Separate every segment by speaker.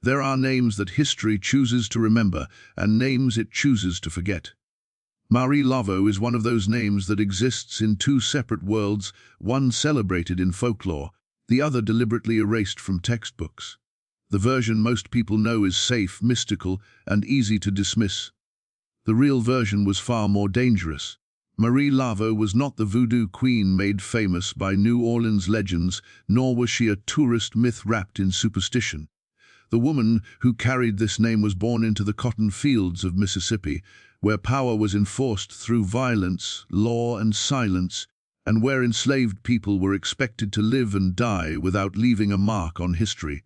Speaker 1: There are names that history chooses to remember and names it chooses to forget. Marie Laveau is one of those names that exists in two separate worlds, one celebrated in folklore, the other deliberately erased from textbooks. The version most people know is safe, mystical, and easy to dismiss. The real version was far more dangerous. Marie Laveau was not the Voodoo Queen made famous by New Orleans legends, nor was she a tourist myth wrapped in superstition. The woman who carried this name was born into the cotton fields of Mississippi, where power was enforced through violence, law, and silence, and where enslaved people were expected to live and die without leaving a mark on history.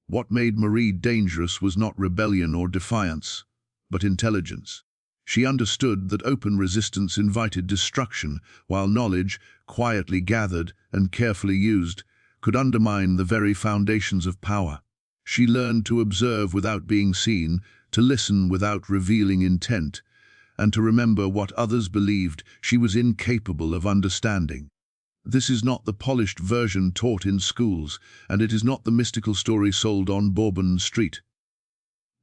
Speaker 1: What made Marie dangerous was not rebellion or defiance, but intelligence. She understood that open resistance invited destruction, while knowledge, quietly gathered and carefully used, could undermine the very foundations of power. She learned to observe without being seen, to listen without revealing intent, and to remember what others believed she was incapable of understanding. This is not the polished version taught in schools, and it is not the mystical story sold on Bourbon Street.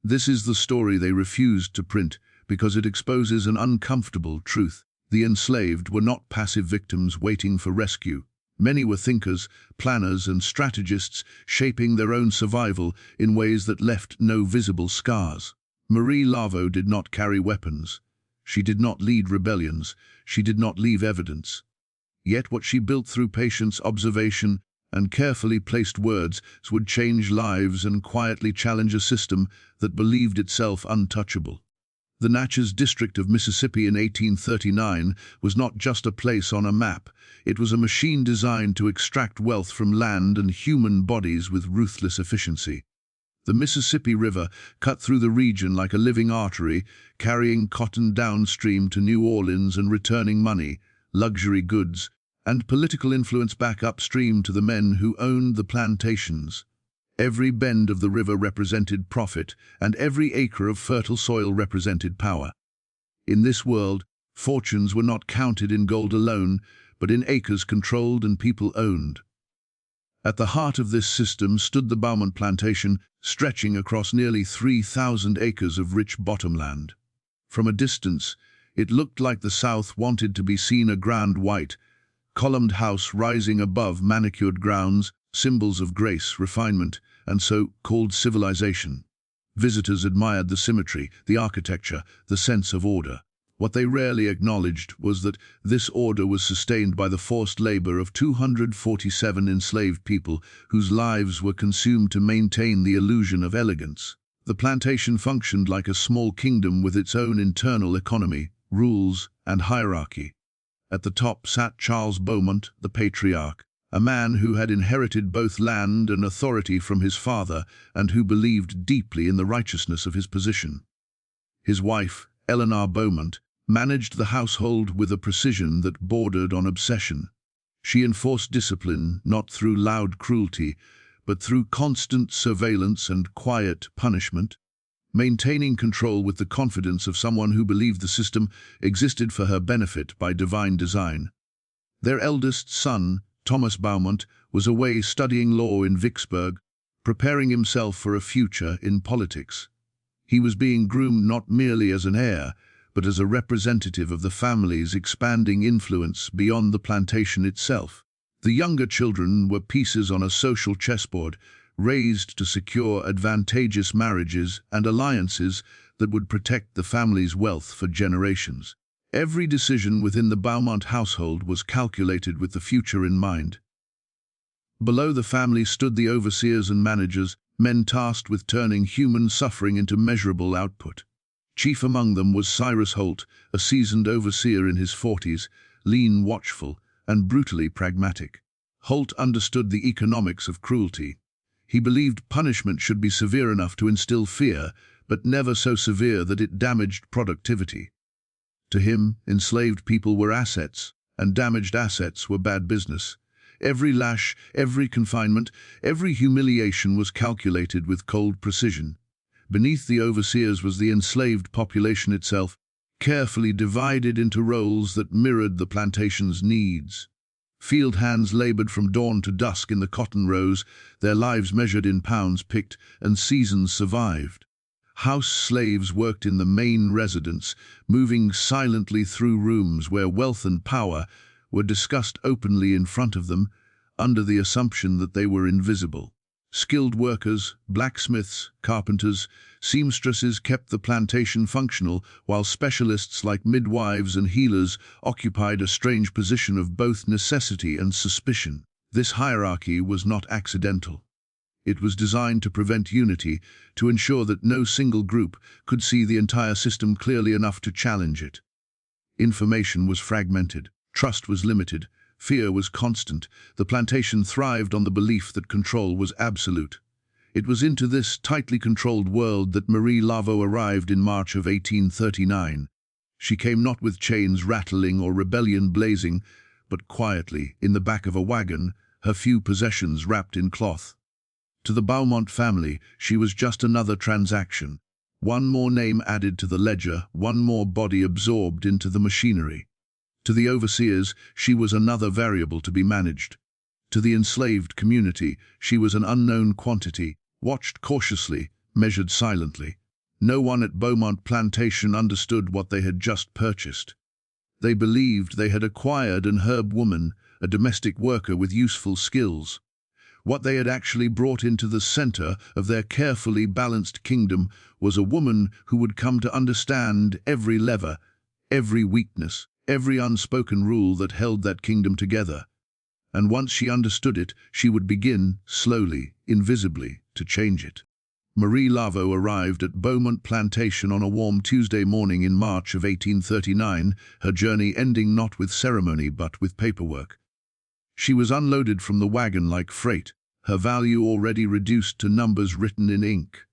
Speaker 1: This is the story they refused to print because it exposes an uncomfortable truth. The enslaved were not passive victims waiting for rescue. Many were thinkers, planners, and strategists shaping their own survival in ways that left no visible scars. Marie Laveau did not carry weapons. She did not lead rebellions. She did not leave evidence. Yet what she built through patience, observation, and carefully placed words would change lives and quietly challenge a system that believed itself untouchable. The Natchez district of Mississippi in 1839 was not just a place on a map. It was a machine designed to extract wealth from land and human bodies with ruthless efficiency. The Mississippi River cut through the region like a living artery, carrying cotton downstream to New Orleans and returning money, luxury goods, and political influence back upstream to the men who owned the plantations. Every bend of the river represented profit, and every acre of fertile soil represented power. In this world, fortunes were not counted in gold alone, but in acres controlled and people owned. At the heart of this system stood the Beaumont Plantation, stretching across nearly 3,000 acres of rich bottomland. From a distance, it looked like the South wanted to be seen, a grand white, columned house rising above manicured grounds, symbols of grace, refinement, and so-called civilization. Visitors admired the symmetry, the architecture, the sense of order. What they rarely acknowledged was that this order was sustained by the forced labor of 247 enslaved people whose lives were consumed to maintain the illusion of elegance. The plantation functioned like a small kingdom with its own internal economy, rules, and hierarchy. At the top sat Charles Beaumont, the patriarch, a man who had inherited both land and authority from his father and who believed deeply in the righteousness of his position. His wife, Eleanor Beaumont, managed the household with a precision that bordered on obsession. She enforced discipline not through loud cruelty, but through constant surveillance and quiet punishment, maintaining control with the confidence of someone who believed the system existed for her benefit by divine design. Their eldest son, Thomas Beaumont, was away studying law in Vicksburg, preparing himself for a future in politics. He was being groomed not merely as an heir, but as a representative of the family's expanding influence beyond the plantation itself. The younger children were pieces on a social chessboard, raised to secure advantageous marriages and alliances that would protect the family's wealth for generations. Every decision within the Beaumont household was calculated with the future in mind. Below the family stood the overseers and managers, men tasked with turning human suffering into measurable output. Chief among them was Cyrus Holt, a seasoned overseer in his 40s, lean, watchful, and brutally pragmatic. Holt understood the economics of cruelty. He believed punishment should be severe enough to instill fear, but never so severe that it damaged productivity. To him, enslaved people were assets, and damaged assets were bad business. Every lash, every confinement, every humiliation was calculated with cold precision. Beneath the overseers was the enslaved population itself, carefully divided into roles that mirrored the plantation's needs. Field hands labored from dawn to dusk in the cotton rows, their lives measured in pounds picked and seasons survived. House slaves worked in the main residence, moving silently through rooms where wealth and power were discussed openly in front of them, under the assumption that they were invisible. Skilled workers, blacksmiths, carpenters, seamstresses kept the plantation functional, while specialists like midwives and healers occupied a strange position of both necessity and suspicion. This hierarchy was not accidental. It was designed to prevent unity, to ensure that no single group could see the entire system clearly enough to challenge it. Information was fragmented, trust was limited, fear was constant. The plantation thrived on the belief that control was absolute. It was into this tightly controlled world that Marie Laveau arrived in March of 1839. She came not with chains rattling or rebellion blazing, but quietly, in the back of a wagon, her few possessions wrapped in cloth. To the Beaumont family, she was just another transaction. One more name added to the ledger, one more body absorbed into the machinery. To the overseers, she was another variable to be managed. To the enslaved community, she was an unknown quantity, watched cautiously, measured silently. No one at Beaumont Plantation understood what they had just purchased. They believed they had acquired an herb woman, a domestic worker with useful skills. What they had actually brought into the center of their carefully balanced kingdom was a woman who would come to understand every lever, every weakness, every unspoken rule that held that kingdom together. And once she understood it, she would begin, slowly, invisibly, to change it. Marie Laveau arrived at Beaumont Plantation on a warm Tuesday morning in March of 1839, her journey ending not with ceremony but with paperwork. She was unloaded from the wagon like freight, her value already reduced to numbers written in ink.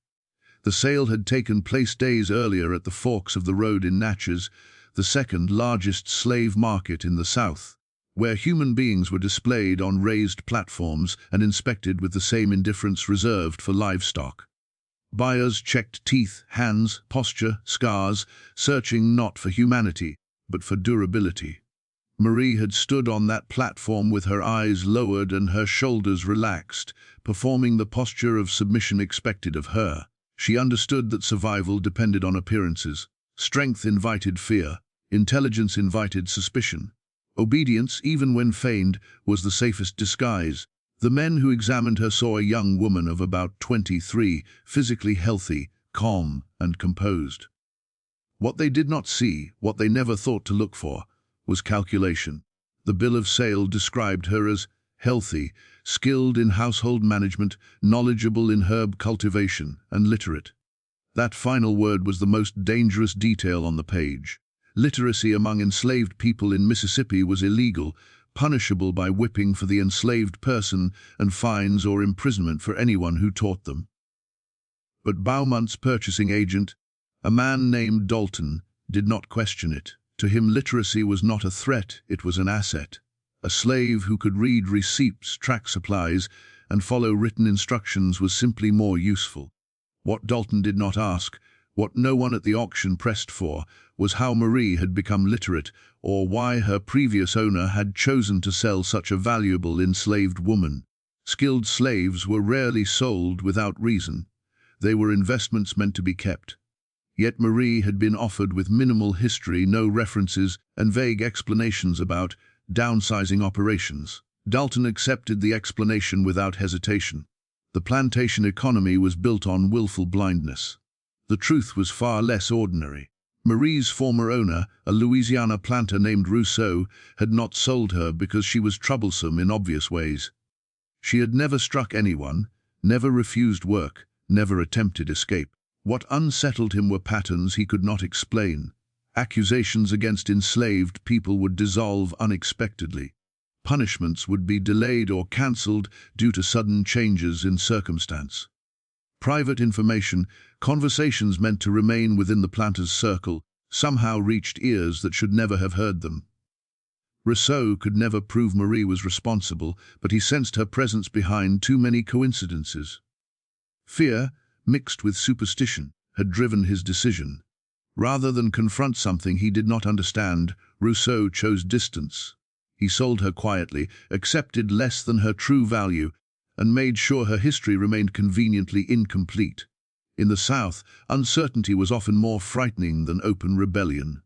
Speaker 1: The sale had taken place days earlier at the forks of the road in Natchez, the second largest slave market in the South, where human beings were displayed on raised platforms and inspected with the same indifference reserved for livestock. Buyers checked teeth, hands, posture, scars, searching not for humanity, but for durability. Marie had stood on that platform with her eyes lowered and her shoulders relaxed, performing the posture of submission expected of her. She understood that survival depended on appearances. Strength invited fear. Intelligence invited suspicion. Obedience, even when feigned, was the safest disguise. The men who examined her saw a young woman of about 23, physically healthy, calm, and composed. What they did not see, what they never thought to look for, was calculation. The bill of sale described her as healthy, skilled in household management, knowledgeable in herb cultivation, and literate. That final word was the most dangerous detail on the page. Literacy among enslaved people in Mississippi was illegal, punishable by whipping for the enslaved person and fines or imprisonment for anyone who taught them. But Beaumont's purchasing agent, a man named Dalton, did not question it. To him, literacy was not a threat, it was an asset. A slave who could read receipts, track supplies, and follow written instructions was simply more useful. What Dalton did not ask, what no one at the auction pressed for, was how Marie had become literate, or why her previous owner had chosen to sell such a valuable enslaved woman. Skilled slaves were rarely sold without reason. They were investments meant to be kept. Yet Marie had been offered with minimal history, no references, and vague explanations about downsizing operations. Dalton accepted the explanation without hesitation. The plantation economy was built on willful blindness. The truth was far less ordinary. Marie's former owner, a Louisiana planter named Rousseau, had not sold her because she was troublesome in obvious ways. She had never struck anyone, never refused work, never attempted escape. What unsettled him were patterns he could not explain. Accusations against enslaved people would dissolve unexpectedly. Punishments would be delayed or cancelled due to sudden changes in circumstance. Private information, conversations meant to remain within the planter's circle, somehow reached ears that should never have heard them. Rousseau could never prove Marie was responsible, but he sensed her presence behind too many coincidences. Fear, mixed with superstition, had driven his decision. Rather than confront something he did not understand, Rousseau chose distance. He sold her quietly, accepted less than her true value, and made sure her history remained conveniently incomplete. In the South, uncertainty was often more frightening than open rebellion.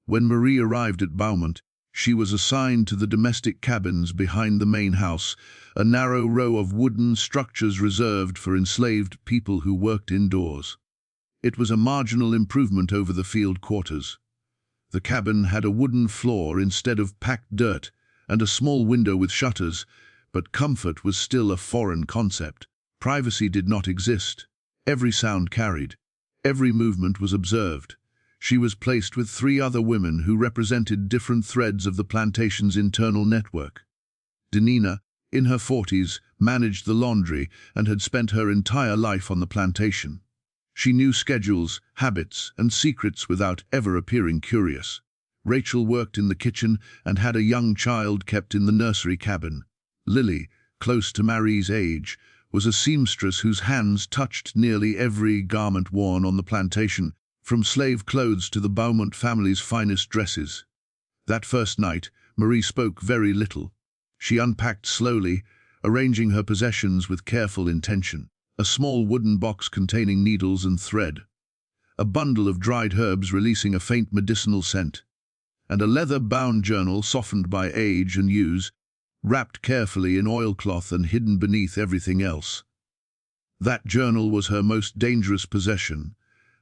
Speaker 1: When Marie arrived at Beaumont, she was assigned to the domestic cabins behind the main house, a narrow row of wooden structures reserved for enslaved people who worked indoors. It was a marginal improvement over the field quarters. The cabin had a wooden floor instead of packed dirt, and a small window with shutters, but comfort was still a foreign concept. Privacy did not exist. Every sound carried. Every movement was observed. She was placed with 3 other women who represented different threads of the plantation's internal network. Denina, in her 40s, managed the laundry and had spent her entire life on the plantation. She knew schedules, habits, and secrets without ever appearing curious. Rachel worked in the kitchen and had a young child kept in the nursery cabin. Lily, close to Marie's age, was a seamstress whose hands touched nearly every garment worn on the plantation, from slave clothes to the Beaumont family's finest dresses. That first night, Marie spoke very little. She unpacked slowly, arranging her possessions with careful intention. A small wooden box containing needles and thread, a bundle of dried herbs releasing a faint medicinal scent, and a leather-bound journal softened by age and use, wrapped carefully in oilcloth and hidden beneath everything else. That journal was her most dangerous possession,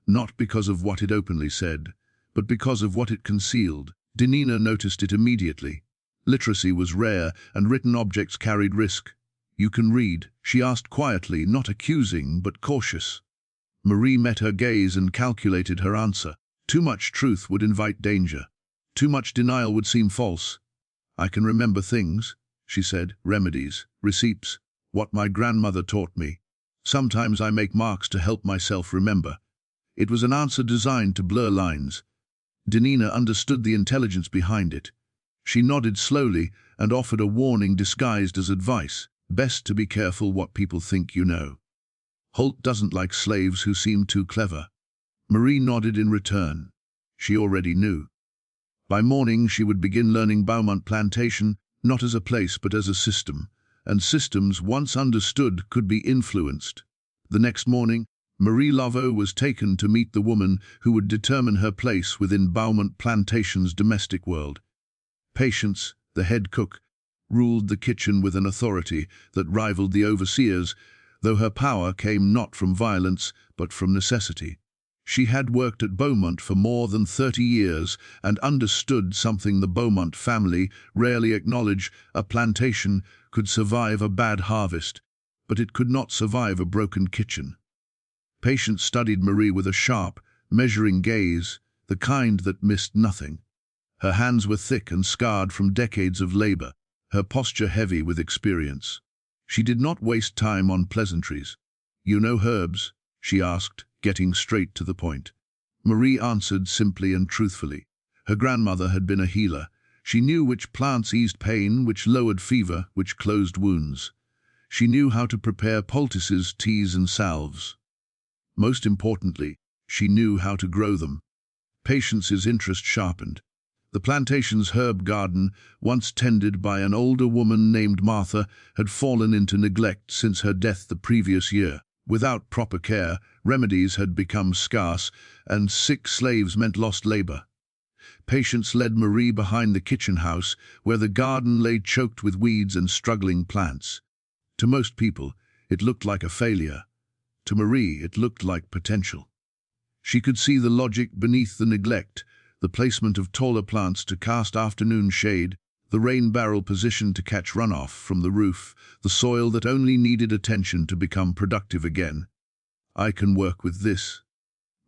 Speaker 1: not because of what it openly said, but because of what it concealed. Denina noticed it immediately. Literacy was rare, and written objects carried risk. "You can read?" she asked quietly, not accusing, but cautious. Marie met her gaze and calculated her answer. Too much truth would invite danger. Too much denial would seem false. "I can remember things," she said, "remedies, receipts, what my grandmother taught me. Sometimes I make marks to help myself remember." It was an answer designed to blur lines. Denina understood the intelligence behind it. She nodded slowly and offered a warning disguised as advice. "Best to be careful what people think you know. Holt doesn't like slaves who seem too clever." Marie nodded in return. She already knew. By morning she would begin learning Beaumont Plantation, not as a place but as a system, and systems once understood could be influenced. The next morning, Marie Laveau was taken to meet the woman who would determine her place within Beaumont Plantation's domestic world. Patience, the head cook, ruled the kitchen with an authority that rivaled the overseer's, though her power came not from violence but from necessity. She had worked at Beaumont for more than 30 years and understood something the Beaumont family rarely acknowledge: a plantation could survive a bad harvest, but it could not survive a broken kitchen. Patience studied Marie with a sharp, measuring gaze, the kind that missed nothing. Her hands were thick and scarred from decades of labor, her posture heavy with experience. She did not waste time on pleasantries. "You know herbs?" she asked, getting straight to the point. Marie answered simply and truthfully. Her grandmother had been a healer. She knew which plants eased pain, which lowered fever, which closed wounds. She knew how to prepare poultices, teas, and salves. Most importantly, she knew how to grow them. Patience's interest sharpened. The plantation's herb garden, once tended by an older woman named Martha, had fallen into neglect since her death the previous year. Without proper care, remedies had become scarce, and sick slaves meant lost labor. Patience led Marie behind the kitchen house, where the garden lay choked with weeds and struggling plants. To most people, it looked like a failure. To Marie, it looked like potential. She could see the logic beneath the neglect: the placement of taller plants to cast afternoon shade, the rain barrel positioned to catch runoff from the roof, the soil that only needed attention to become productive again. "I can work with this,"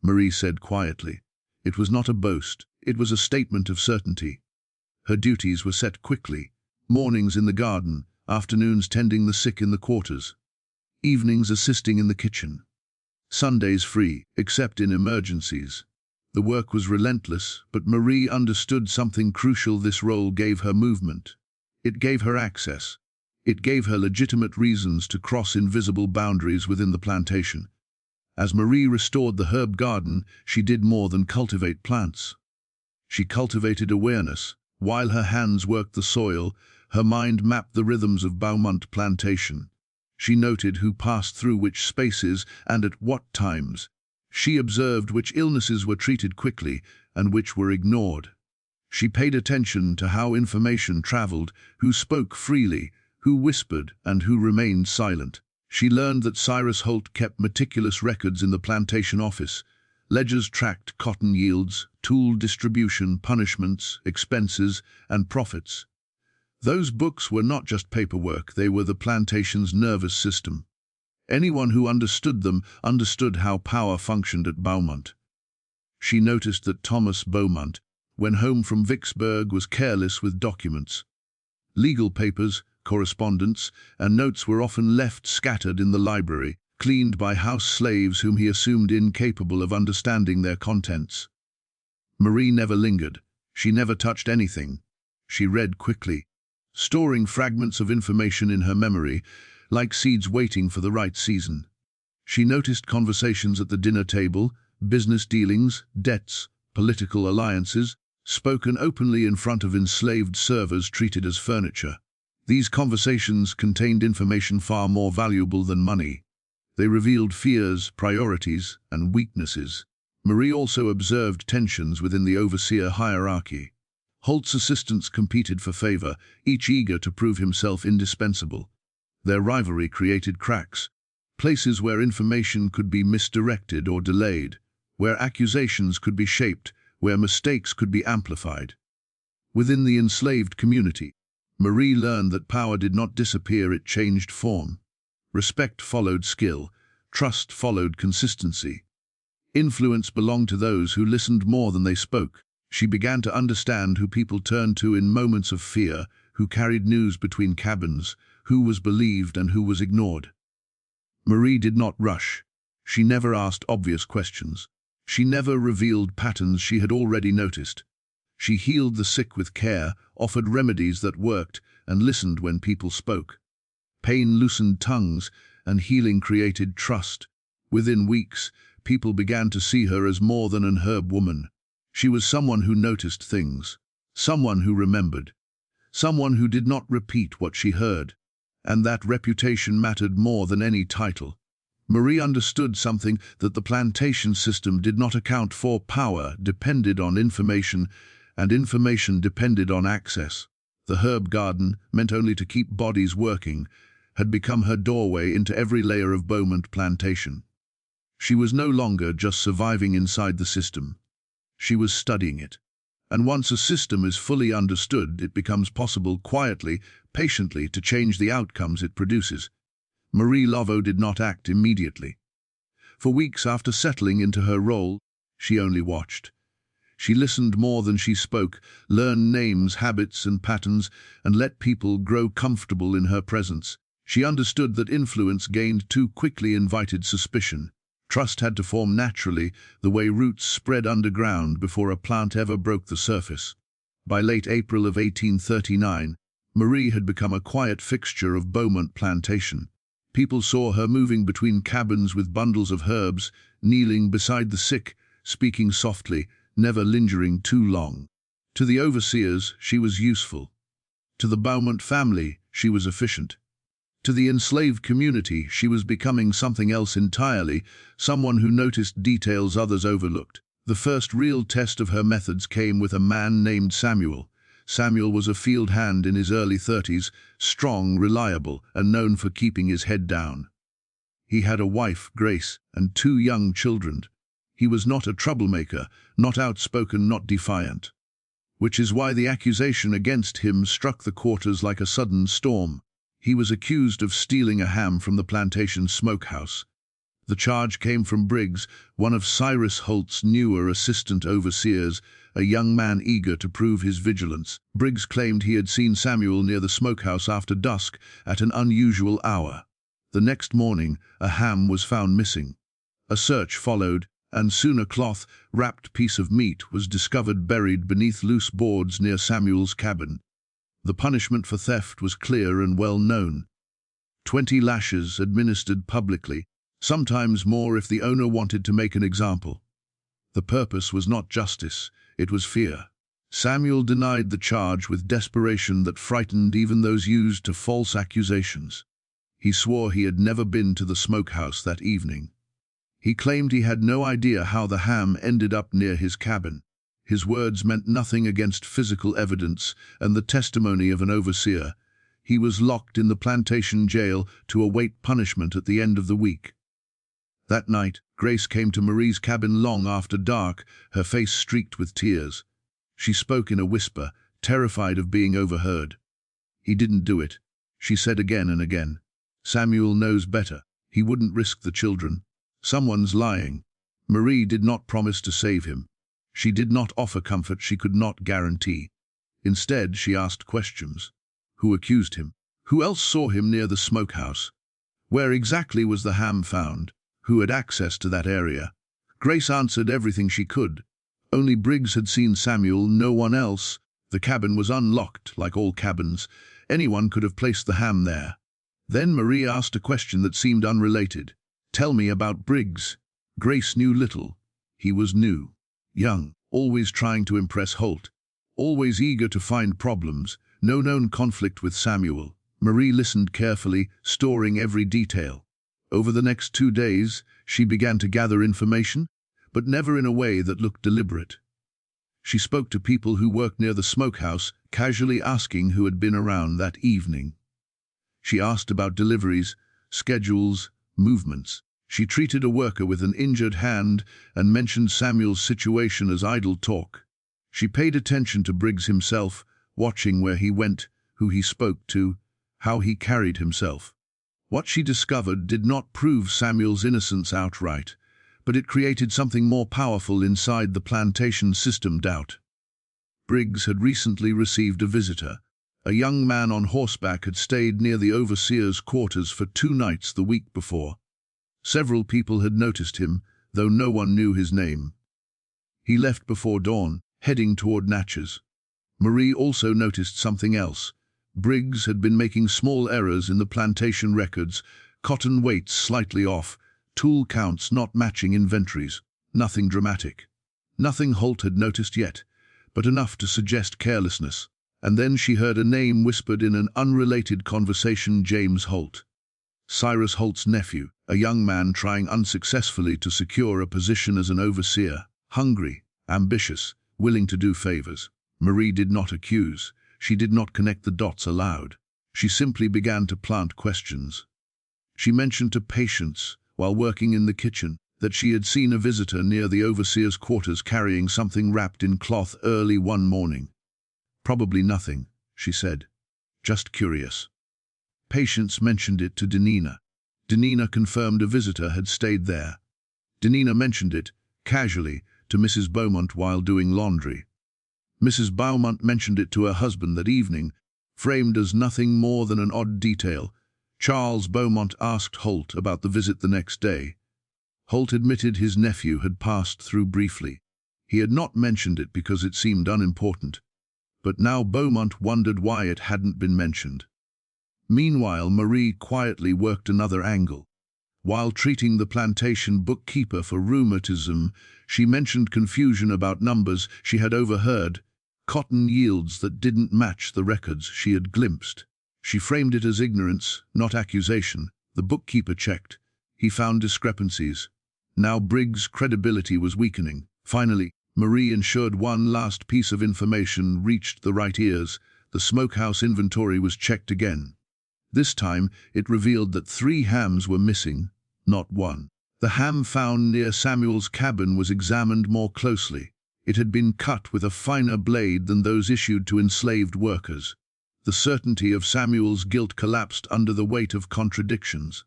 Speaker 1: Marie said quietly. It was not a boast, it was a statement of certainty. Her duties were set quickly: mornings in the garden, afternoons tending the sick in the quarters, evenings assisting in the kitchen. Sundays free, except in emergencies. The work was relentless, but Marie understood something crucial: this role gave her movement. It gave her access. It gave her legitimate reasons to cross invisible boundaries within the plantation. As Marie restored the herb garden, she did more than cultivate plants. She cultivated awareness, While her hands worked the soil, her mind mapped the rhythms of Beaumont Plantation. She noted who passed through which spaces and at what times. She observed which illnesses were treated quickly and which were ignored. She paid attention to how information traveled, who spoke freely, who whispered, and who remained silent. She learned that Cyrus Holt kept meticulous records in the plantation office. Ledgers tracked cotton yields, tool distribution, punishments, expenses, and profits. Those books were not just paperwork, they were the plantation's nervous system. Anyone who understood them understood how power functioned at Beaumont. She noticed that Thomas Beaumont, when home from Vicksburg, was careless with documents. Legal papers, correspondence, and notes were often left scattered in the library, cleaned by house slaves whom he assumed incapable of understanding their contents. Marie never lingered. She never touched anything. She read quickly, storing fragments of information in her memory, like seeds waiting for the right season. She noticed conversations at the dinner table, business dealings, debts, political alliances, spoken openly in front of enslaved servers treated as furniture. These conversations contained information far more valuable than money. They revealed fears, priorities, and weaknesses. Marie also observed tensions within the overseer hierarchy. Holt's assistants competed for favor, each eager to prove himself indispensable. Their rivalry created cracks, places where information could be misdirected or delayed, where accusations could be shaped, where mistakes could be amplified. Within the enslaved community, Marie learned that power did not disappear, it changed form. Respect followed skill, trust followed consistency. Influence belonged to those who listened more than they spoke. She began to understand who people turned to in moments of fear, who carried news between cabins, who was believed and who was ignored. Marie did not rush. She never asked obvious questions. She never revealed patterns she had already noticed. She healed the sick with care, offered remedies that worked, and listened when people spoke. Pain loosened tongues, and healing created trust. Within weeks, people began to see her as more than an herb woman. She was someone who noticed things, someone who remembered, someone who did not repeat what she heard. And that reputation mattered more than any title. Marie understood something that the plantation system did not account for. Power depended on information, and information depended on access. The herb garden, meant only to keep bodies working, had become her doorway into every layer of Beaumont Plantation. She was no longer just surviving inside the system. She was studying it. And once a system is fully understood, it becomes possible quietly, patiently, to change the outcomes it produces. Marie Laveau did not act immediately. For weeks after settling into her role, she only watched. She listened more than she spoke, learned names, habits, and patterns, and let people grow comfortable in her presence. She understood that influence gained too quickly invited suspicion. Trust had to form naturally, the way roots spread underground before a plant ever broke the surface. By late April of 1839, Marie had become a quiet fixture of Beaumont Plantation. People saw her moving between cabins with bundles of herbs, kneeling beside the sick, speaking softly, never lingering too long. To the overseers, she was useful. To the Beaumont family, she was efficient. To the enslaved community, she was becoming something else entirely, someone who noticed details others overlooked. The first real test of her methods came with a man named Samuel. Samuel was a field hand in his early 30s, strong, reliable, and known for keeping his head down. He had a wife, Grace, and 2 young children. He was not a troublemaker, not outspoken, not defiant. Which is why the accusation against him struck the quarters like a sudden storm. He was accused of stealing a ham from the plantation smokehouse. The charge came from Briggs, one of Cyrus Holt's newer assistant overseers, a young man eager to prove his vigilance. Briggs claimed he had seen Samuel near the smokehouse after dusk at an unusual hour. The next morning, a ham was found missing. A search followed, and soon a cloth-wrapped piece of meat was discovered buried beneath loose boards near Samuel's cabin. The punishment for theft was clear and well known. 20 lashes administered publicly, sometimes more if the owner wanted to make an example. The purpose was not justice, it was fear. Samuel denied the charge with desperation that frightened even those used to false accusations. He swore he had never been to the smokehouse that evening. He claimed he had no idea how the ham ended up near his cabin. His words meant nothing against physical evidence and the testimony of an overseer. He was locked in the plantation jail to await punishment at the end of the week. That night, Grace came to Marie's cabin long after dark, her face streaked with tears. She spoke in a whisper, terrified of being overheard. "He didn't do it," she said again and again. "Samuel knows better. He wouldn't risk the children. Someone's lying." Marie did not promise to save him. She did not offer comfort she could not guarantee. Instead, she asked questions. Who accused him? Who else saw him near the smokehouse? Where exactly was the ham found? Who had access to that area? Grace answered everything she could. Only Briggs had seen Samuel, no one else. The cabin was unlocked, like all cabins. Anyone could have placed the ham there. Then Marie asked a question that seemed unrelated. "Tell me about Briggs." Grace knew little. He was new, young, always trying to impress Holt, always eager to find problems, no known conflict with Samuel. Marie listened carefully, storing every detail. Over the next 2 days, she began to gather information, but never in a way that looked deliberate. She spoke to people who worked near the smokehouse, casually asking who had been around that evening. She asked about deliveries, schedules, movements. She treated a worker with an injured hand and mentioned Samuel's situation as idle talk. She paid attention to Briggs himself, watching where he went, who he spoke to, how he carried himself. What she discovered did not prove Samuel's innocence outright, but it created something more powerful inside the plantation system: doubt. Briggs had recently received a visitor. A young man on horseback had stayed near the overseer's quarters for 2 nights the week before. Several people had noticed him, though no one knew his name. He left before dawn, heading toward Natchez. Marie also noticed something else. Briggs had been making small errors in the plantation records, cotton weights slightly off, tool counts not matching inventories. Nothing dramatic. Nothing Holt had noticed yet, but enough to suggest carelessness. And then she heard a name whispered in an unrelated conversation: James Holt. Cyrus Holt's nephew, a young man trying unsuccessfully to secure a position as an overseer. Hungry, ambitious, willing to do favors. Marie did not accuse. She did not connect the dots aloud. She simply began to plant questions. She mentioned to Patience, while working in the kitchen, that she had seen a visitor near the overseer's quarters carrying something wrapped in cloth early one morning. "Probably nothing," she said. "Just curious." Patience mentioned it to Denina. Denina confirmed a visitor had stayed there. Denina mentioned it, casually, to Mrs. Beaumont while doing laundry. Mrs. Beaumont mentioned it to her husband that evening, framed as nothing more than an odd detail. Charles Beaumont asked Holt about the visit the next day. Holt admitted his nephew had passed through briefly. He had not mentioned it because it seemed unimportant. But now Beaumont wondered why it hadn't been mentioned. Meanwhile, Marie quietly worked another angle. While treating the plantation bookkeeper for rheumatism, she mentioned confusion about numbers she had overheard, cotton yields that didn't match the records she had glimpsed. She framed it as ignorance, not accusation. The bookkeeper checked. He found discrepancies. Now Briggs' credibility was weakening. Finally, Marie ensured one last piece of information reached the right ears. The smokehouse inventory was checked again. This time, it revealed that 3 hams were missing, not 1. The ham found near Samuel's cabin was examined more closely. It had been cut with a finer blade than those issued to enslaved workers. The certainty of Samuel's guilt collapsed under the weight of contradictions.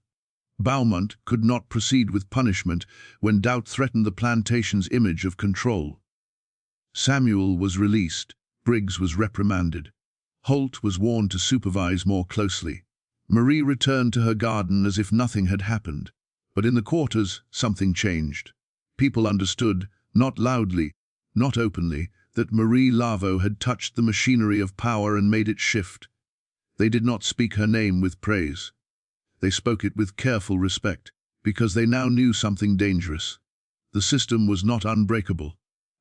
Speaker 1: Beaumont could not proceed with punishment when doubt threatened the plantation's image of control. Samuel was released. Briggs was reprimanded. Holt was warned to supervise more closely. Marie returned to her garden as if nothing had happened. But in the quarters, something changed. People understood, not loudly, not openly, that Marie Laveau had touched the machinery of power and made it shift. They did not speak her name with praise. They spoke it with careful respect, because they now knew something dangerous. The system was not unbreakable,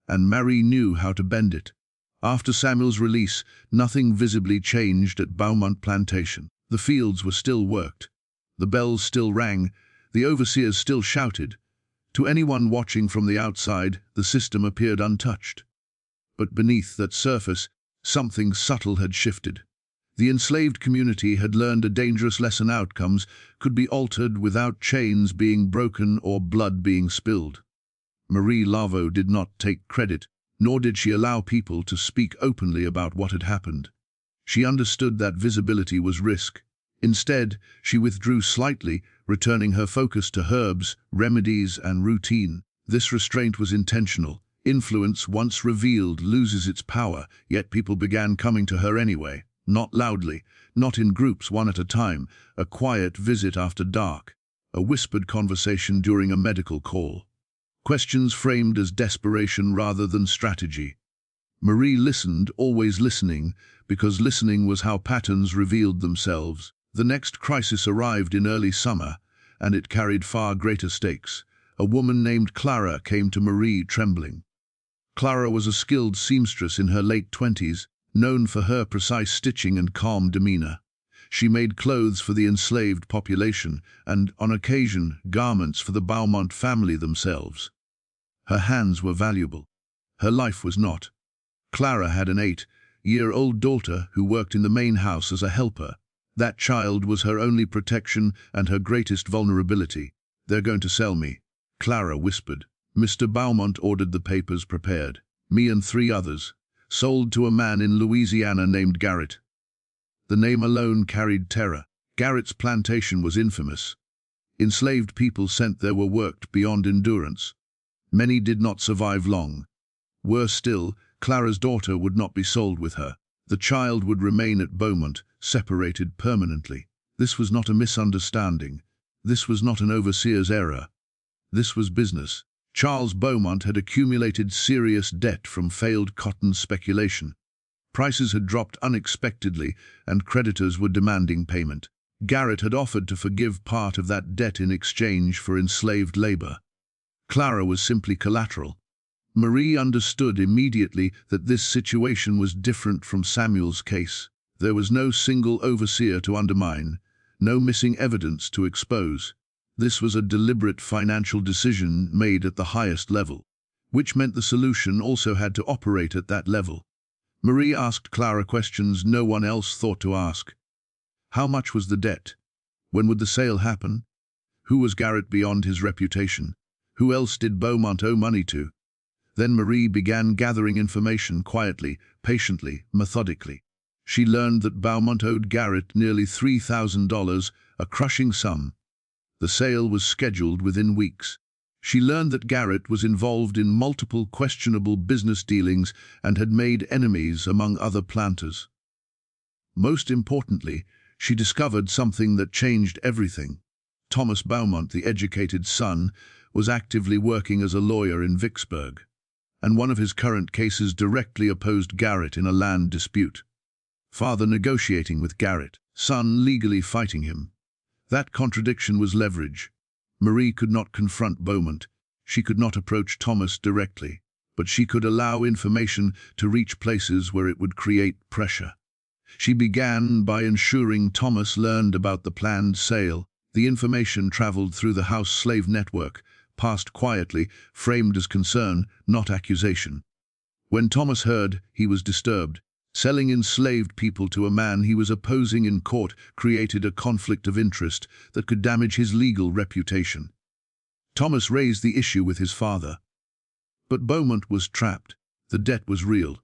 Speaker 1: and Marie knew how to bend it. After Samuel's release, nothing visibly changed at Beaumont Plantation. The fields were still worked. The bells still rang. The overseers still shouted. To anyone watching from the outside, the system appeared untouched. But beneath that surface, something subtle had shifted. The enslaved community had learned a dangerous lesson: outcomes could be altered without chains being broken or blood being spilled. Marie Laveau did not take credit, nor did she allow people to speak openly about what had happened. She understood that visibility was risk. Instead, she withdrew slightly, returning her focus to herbs, remedies, and routine. This restraint was intentional. Influence, once revealed, loses its power, yet people began coming to her anyway. Not loudly, not in groups one at a time, a quiet visit after dark, a whispered conversation during a medical call. Questions framed as desperation rather than strategy. Marie listened, always listening, because listening was how patterns revealed themselves. The next crisis arrived in early summer, and it carried far greater stakes. A woman named Clara came to Marie trembling. Clara was a skilled seamstress in her late 20s, known for her precise stitching and calm demeanor. She made clothes for the enslaved population and, on occasion, garments for the Beaumont family themselves. Her hands were valuable. Her life was not. Clara had an 8-year-old daughter who worked in the main house as a helper. That child was her only protection and her greatest vulnerability. "They're going to sell me," Clara whispered. Mr. Beaumont ordered the papers prepared. "Me and 3 others. Sold to a man in Louisiana named Garrett." The name alone carried terror. Garrett's plantation was infamous. Enslaved people sent there were worked beyond endurance. Many did not survive long. Worse still, Clara's daughter would not be sold with her. The child would remain at Beaumont, separated permanently. This was not a misunderstanding. This was not an overseer's error. This was business. Charles Beaumont had accumulated serious debt from failed cotton speculation. Prices had dropped unexpectedly, and creditors were demanding payment. Garrett had offered to forgive part of that debt in exchange for enslaved labor. Clara was simply collateral. Marie understood immediately that this situation was different from Samuel's case. There was no single overseer to undermine, no missing evidence to expose. This was a deliberate financial decision made at the highest level, which meant the solution also had to operate at that level. Marie asked Clara questions no one else thought to ask. How much was the debt? When would the sale happen? Who was Garrett beyond his reputation? Who else did Beaumont owe money to? Then Marie began gathering information quietly, patiently, methodically. She learned that Beaumont owed Garrett nearly $3,000, a crushing sum. The sale was scheduled within weeks. She learned that Garrett was involved in multiple questionable business dealings and had made enemies among other planters. Most importantly, she discovered something that changed everything. Thomas Beaumont, the educated son, was actively working as a lawyer in Vicksburg, and one of his current cases directly opposed Garrett in a land dispute. Father negotiating with Garrett, son legally fighting him. That contradiction was leverage. Marie could not confront Beaumont. She could not approach Thomas directly, but she could allow information to reach places where it would create pressure. She began by ensuring Thomas learned about the planned sale. The information traveled through the house slave network, passed quietly, framed as concern, not accusation. When Thomas heard, he was disturbed. Selling enslaved people to a man he was opposing in court created a conflict of interest that could damage his legal reputation. Thomas raised the issue with his father. But Beaumont was trapped. The debt was real.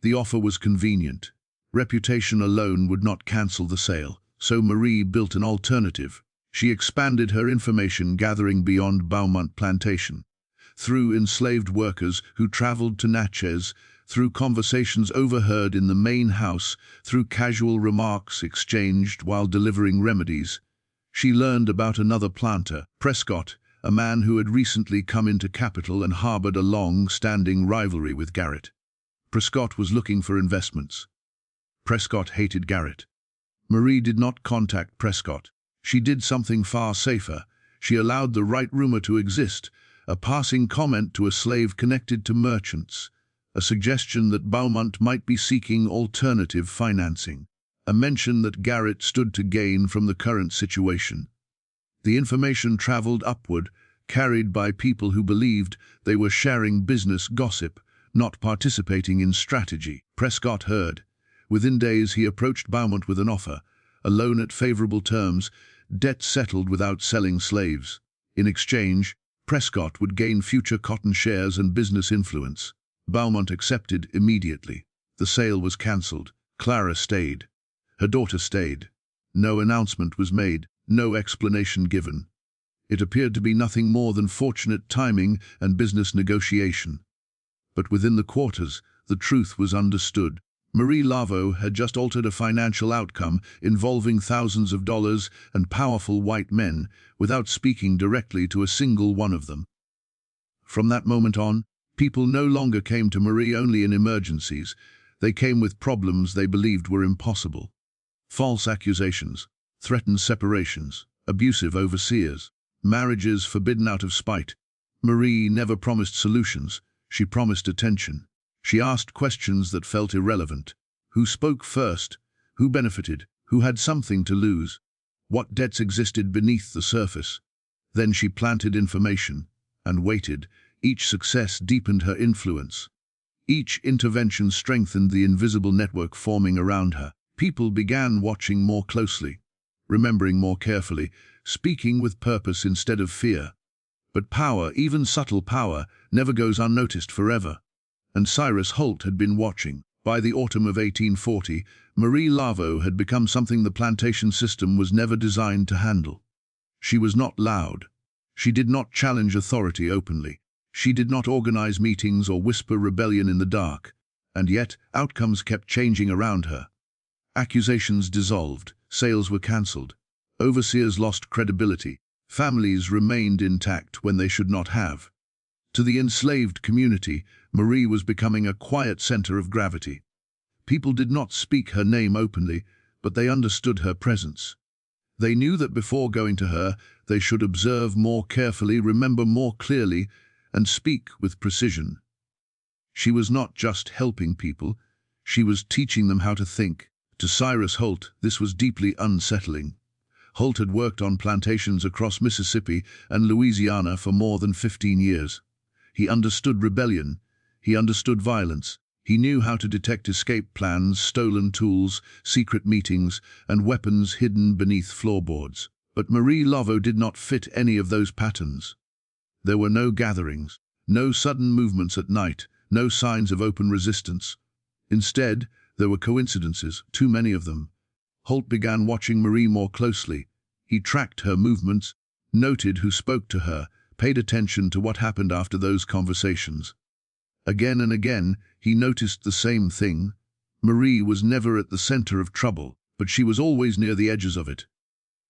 Speaker 1: The offer was convenient. Reputation alone would not cancel the sale, so Marie built an alternative. She expanded her information gathering beyond Beaumont Plantation, through enslaved workers who traveled to Natchez, through conversations overheard in the main house, through casual remarks exchanged while delivering remedies. She learned about another planter, Prescott, a man who had recently come into capital and harbored a long-standing rivalry with Garrett. Prescott was looking for investments. Prescott hated Garrett. Marie did not contact Prescott. She did something far safer. She allowed the right rumor to exist, a passing comment to a slave connected to merchants, a suggestion that Beaumont might be seeking alternative financing, a mention that Garrett stood to gain from the current situation. The information traveled upward, carried by people who believed they were sharing business gossip, not participating in strategy. Prescott heard. Within days he approached Beaumont with an offer, a loan at favorable terms, debt settled without selling slaves. In exchange, Prescott would gain future cotton shares and business influence. Beaumont accepted immediately. The sale was cancelled. Clara stayed. Her daughter stayed. No announcement was made, no explanation given. It appeared to be nothing more than fortunate timing and business negotiation. But within the quarters, the truth was understood. Marie Laveau had just altered a financial outcome involving thousands of dollars and powerful white men without speaking directly to a single one of them. From that moment on, people no longer came to Marie only in emergencies. They came with problems they believed were impossible. False accusations, threatened separations, abusive overseers, marriages forbidden out of spite. Marie never promised solutions. She promised attention. She asked questions that felt irrelevant. Who spoke first? Who benefited? Who had something to lose? What debts existed beneath the surface? Then she planted information and waited. Each success deepened her influence. Each intervention strengthened the invisible network forming around her. People began watching more closely, remembering more carefully, speaking with purpose instead of fear. But power, even subtle power, never goes unnoticed forever. And Cyrus Holt had been watching. By the autumn of 1840, Marie Laveau had become something the plantation system was never designed to handle. She was not loud. She did not challenge authority openly. She did not organize meetings or whisper rebellion in the dark. And yet, outcomes kept changing around her. Accusations dissolved, sales were cancelled, overseers lost credibility, families remained intact when they should not have. To the enslaved community, Marie was becoming a quiet center of gravity. People did not speak her name openly, but they understood her presence. They knew that before going to her, they should observe more carefully, remember more clearly, and speak with precision. She was not just helping people, she was teaching them how to think. To Cyrus Holt, this was deeply unsettling. Holt had worked on plantations across Mississippi and Louisiana for more than 15 years. He understood rebellion. He understood violence. He knew how to detect escape plans, stolen tools, secret meetings, and weapons hidden beneath floorboards. But Marie Laveau did not fit any of those patterns. There were no gatherings, no sudden movements at night, no signs of open resistance. Instead, there were coincidences, too many of them. Holt began watching Marie more closely. He tracked her movements, noted who spoke to her, paid attention to what happened after those conversations. Again and again, he noticed the same thing. Marie was never at the center of trouble, but she was always near the edges of it.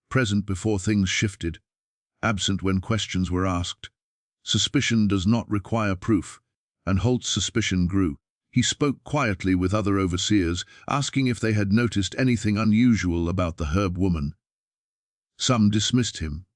Speaker 1: Present before things shifted, absent when questions were asked. Suspicion does not require proof, and Holt's suspicion grew. He spoke quietly with other overseers, asking if they had noticed anything unusual about the herb woman. Some dismissed him.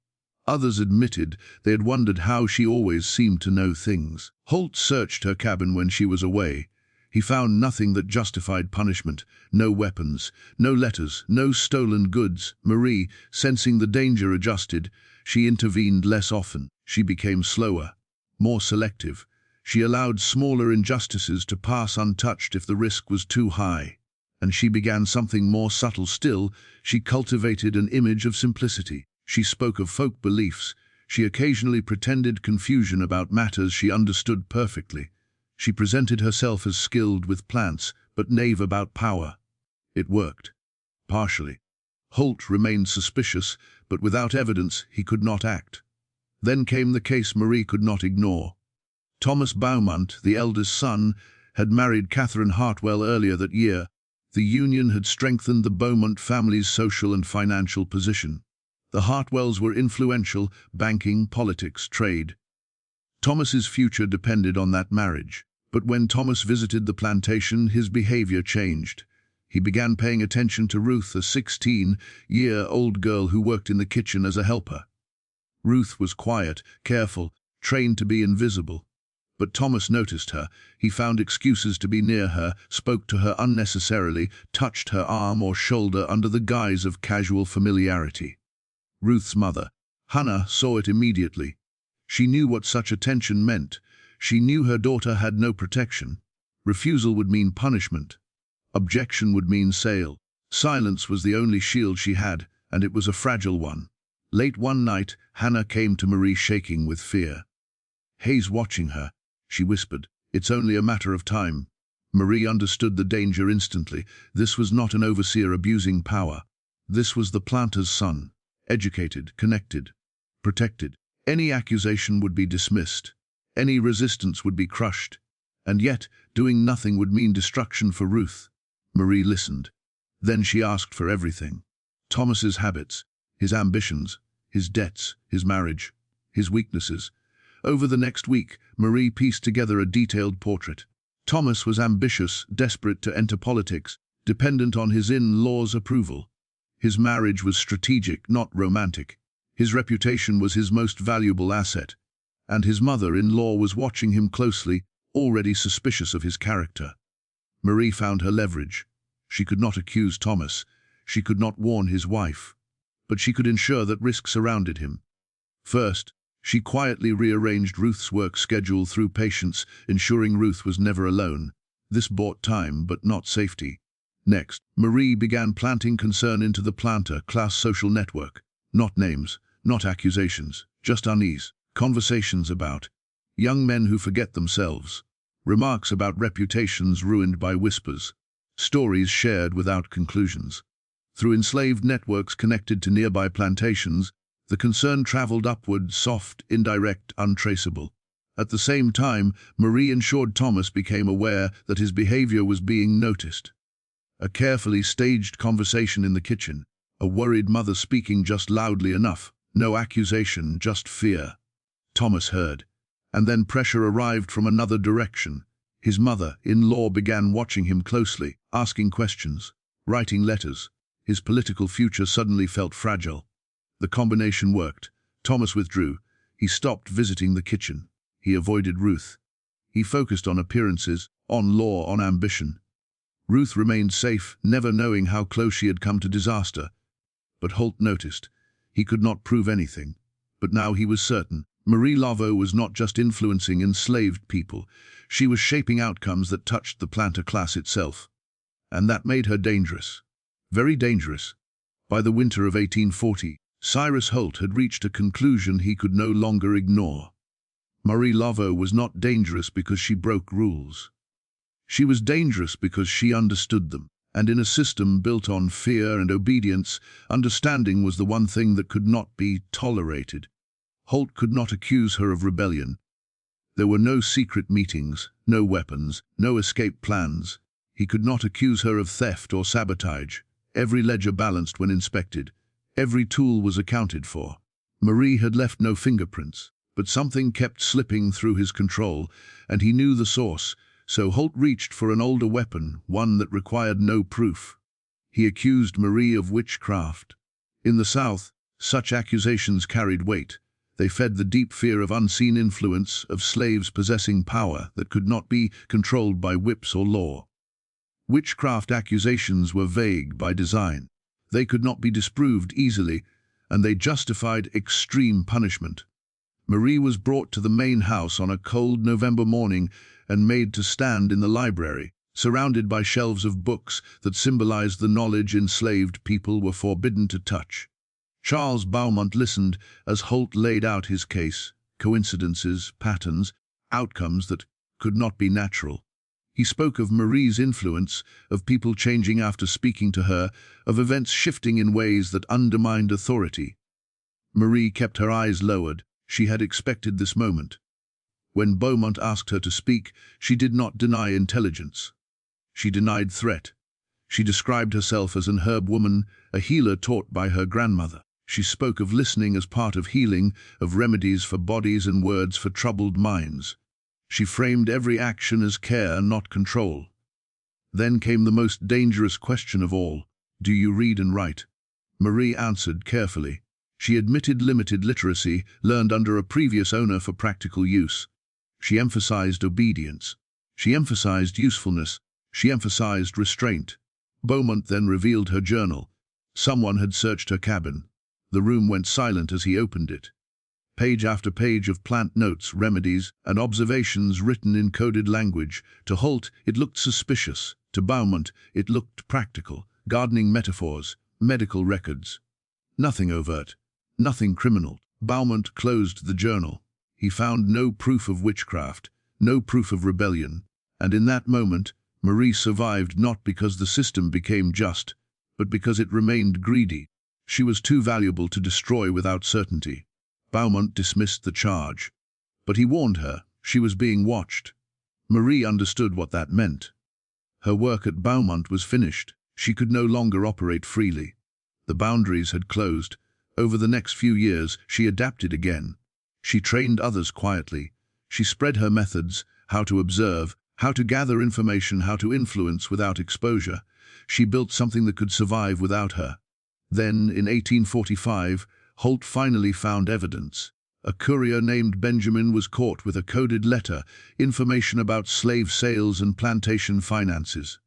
Speaker 1: Others admitted they had wondered how she always seemed to know things. Holt searched her cabin when she was away. He found nothing that justified punishment, no weapons, no letters, no stolen goods. Marie, sensing the danger, adjusted. She intervened less often. She became slower, more selective. She allowed smaller injustices to pass untouched if the risk was too high. And she began something more subtle still. She cultivated an image of simplicity. She spoke of folk beliefs. She occasionally pretended confusion about matters she understood perfectly. She presented herself as skilled with plants, but naive about power. It worked. Partially. Holt remained suspicious, but without evidence he could not act. Then came the case Marie could not ignore. Thomas Beaumont, the eldest son, had married Catherine Hartwell earlier that year. The union had strengthened the Beaumont family's social and financial position. The Hartwells were influential, banking, politics, trade. Thomas's future depended on that marriage. But when Thomas visited the plantation, his behavior changed. He began paying attention to Ruth, a 16-year-old girl who worked in the kitchen as a helper. Ruth was quiet, careful, trained to be invisible. But Thomas noticed her. He found excuses to be near her, spoke to her unnecessarily, touched her arm or shoulder under the guise of casual familiarity. Ruth's mother, Hannah, saw it immediately. She knew what such attention meant. She knew her daughter had no protection. Refusal would mean punishment. Objection would mean sale. Silence was the only shield she had, and it was a fragile one. Late one night, Hannah came to Marie shaking with fear. "Hay's watching her," she whispered. "It's only a matter of time." Marie understood the danger instantly. This was not an overseer abusing power. This was the planter's son, educated, connected, protected. Any accusation would be dismissed. Any resistance would be crushed. And yet, doing nothing would mean destruction for Ruth. Marie listened. Then she asked for everything. Thomas's habits, his ambitions, his debts, his marriage, his weaknesses. Over the next week, Marie pieced together a detailed portrait. Thomas was ambitious, desperate to enter politics, dependent on his in-law's approval. His marriage was strategic, not romantic. His reputation was his most valuable asset. And his mother-in-law was watching him closely, already suspicious of his character. Marie found her leverage. She could not accuse Thomas. She could not warn his wife. But she could ensure that risk surrounded him. First, she quietly rearranged Ruth's work schedule through patience, ensuring Ruth was never alone. This bought time, but not safety. Next, Marie began planting concern into the planter class social network. Not names, not accusations, just unease. Conversations about young men who forget themselves. Remarks about reputations ruined by whispers. Stories shared without conclusions. Through enslaved networks connected to nearby plantations, the concern traveled upward, soft, indirect, untraceable. At the same time, Marie ensured Thomas became aware that his behavior was being noticed. A carefully staged conversation in the kitchen, a worried mother speaking just loudly enough, no accusation, just fear. Thomas heard. And then pressure arrived from another direction. His mother-in-law began watching him closely, asking questions, writing letters. His political future suddenly felt fragile. The combination worked. Thomas withdrew. He stopped visiting the kitchen. He avoided Ruth. He focused on appearances, on law, on ambition. Ruth remained safe, never knowing how close she had come to disaster. But Holt noticed. He could not prove anything. But now he was certain. Marie Laveau was not just influencing enslaved people. She was shaping outcomes that touched the planter class itself. And that made her dangerous. Very dangerous. By the winter of 1840, Cyrus Holt had reached a conclusion he could no longer ignore. Marie Laveau was not dangerous because she broke rules. She was dangerous because she understood them. And in a system built on fear and obedience, understanding was the one thing that could not be tolerated. Holt could not accuse her of rebellion. There were no secret meetings, no weapons, no escape plans. He could not accuse her of theft or sabotage. Every ledger balanced when inspected. Every tool was accounted for. Marie had left no fingerprints, but something kept slipping through his control, and he knew the source. So Holt reached for an older weapon, one that required no proof. He accused Marie of witchcraft. In the South, such accusations carried weight. They fed the deep fear of unseen influence, of slaves possessing power that could not be controlled by whips or law. Witchcraft accusations were vague by design. They could not be disproved easily, and they justified extreme punishment. Marie was brought to the main house on a cold November morning and made to stand in the library, surrounded by shelves of books that symbolized the knowledge enslaved people were forbidden to touch. Charles Beaumont listened as Holt laid out his case, coincidences, patterns, outcomes that could not be natural. He spoke of Marie's influence, of people changing after speaking to her, of events shifting in ways that undermined authority. Marie kept her eyes lowered. She had expected this moment. When Beaumont asked her to speak, she did not deny intelligence. She denied threat. She described herself as an herb woman, a healer taught by her grandmother. She spoke of listening as part of healing, of remedies for bodies and words for troubled minds. She framed every action as care, not control. Then came the most dangerous question of all. Do you read and write? Marie answered carefully. She admitted limited literacy, learned under a previous owner for practical use. She emphasized obedience. She emphasized usefulness. She emphasized restraint. Beaumont then revealed her journal. Someone had searched her cabin. The room went silent as he opened it. Page after page of plant notes, remedies, and observations written in coded language. To Holt, it looked suspicious. To Beaumont, it looked practical. Gardening metaphors, medical records. Nothing overt, nothing criminal. Beaumont closed the journal. He found no proof of witchcraft, no proof of rebellion. And in that moment, Marie survived not because the system became just, but because it remained greedy. She was too valuable to destroy without certainty. Beaumont dismissed the charge. But he warned her, she was being watched. Marie understood what that meant. Her work at Beaumont was finished. She could no longer operate freely. The boundaries had closed. Over the next few years, she adapted again. She trained others quietly. She spread her methods, how to observe, how to gather information, how to influence without exposure. She built something that could survive without her. Then, in 1845, Holt finally found evidence. A courier named Benjamin was caught with a coded letter, information about slave sales and plantation finances.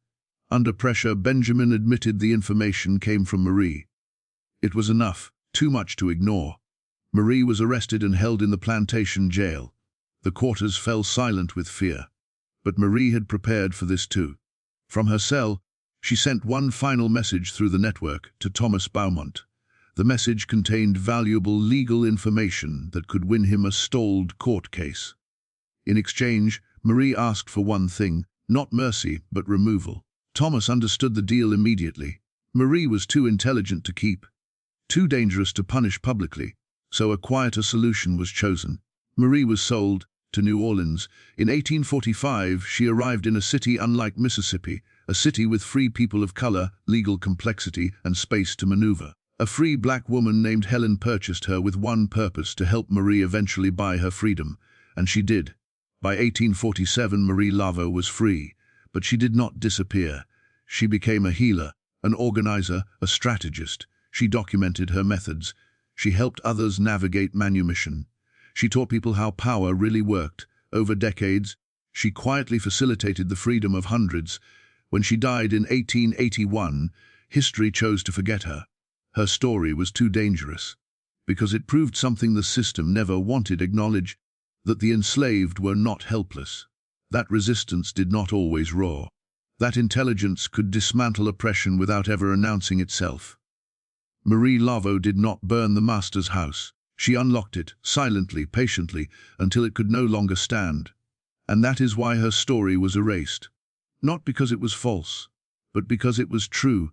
Speaker 1: Under pressure, Benjamin admitted the information came from Marie. It was enough, too much to ignore. Marie was arrested and held in the plantation jail. The quarters fell silent with fear. But Marie had prepared for this too. From her cell, she sent one final message through the network to Thomas Beaumont. The message contained valuable legal information that could win him a stalled court case. In exchange, Marie asked for one thing, not mercy, but removal. Thomas understood the deal immediately. Marie was too intelligent to keep, too dangerous to punish publicly, so a quieter solution was chosen. Marie was sold to New Orleans. In 1845, she arrived in a city unlike Mississippi, a city with free people of color, legal complexity, and space to maneuver. A free black woman named Helen purchased her with one purpose: to help Marie eventually buy her freedom. And she did. By 1847, Marie Laveau was free, but she did not disappear. She became a healer, an organizer, a strategist. She documented her methods. She helped others navigate manumission. She taught people how power really worked. Over decades, she quietly facilitated the freedom of hundreds. When she died in 1881, history chose to forget her. Her story was too dangerous, because it proved something the system never wanted to acknowledge, that the enslaved were not helpless. That resistance did not always roar. That intelligence could dismantle oppression without ever announcing itself. Marie Laveau did not burn the master's house. She unlocked it, silently, patiently, until it could no longer stand. And that is why her story was erased. Not because it was false, but because it was true.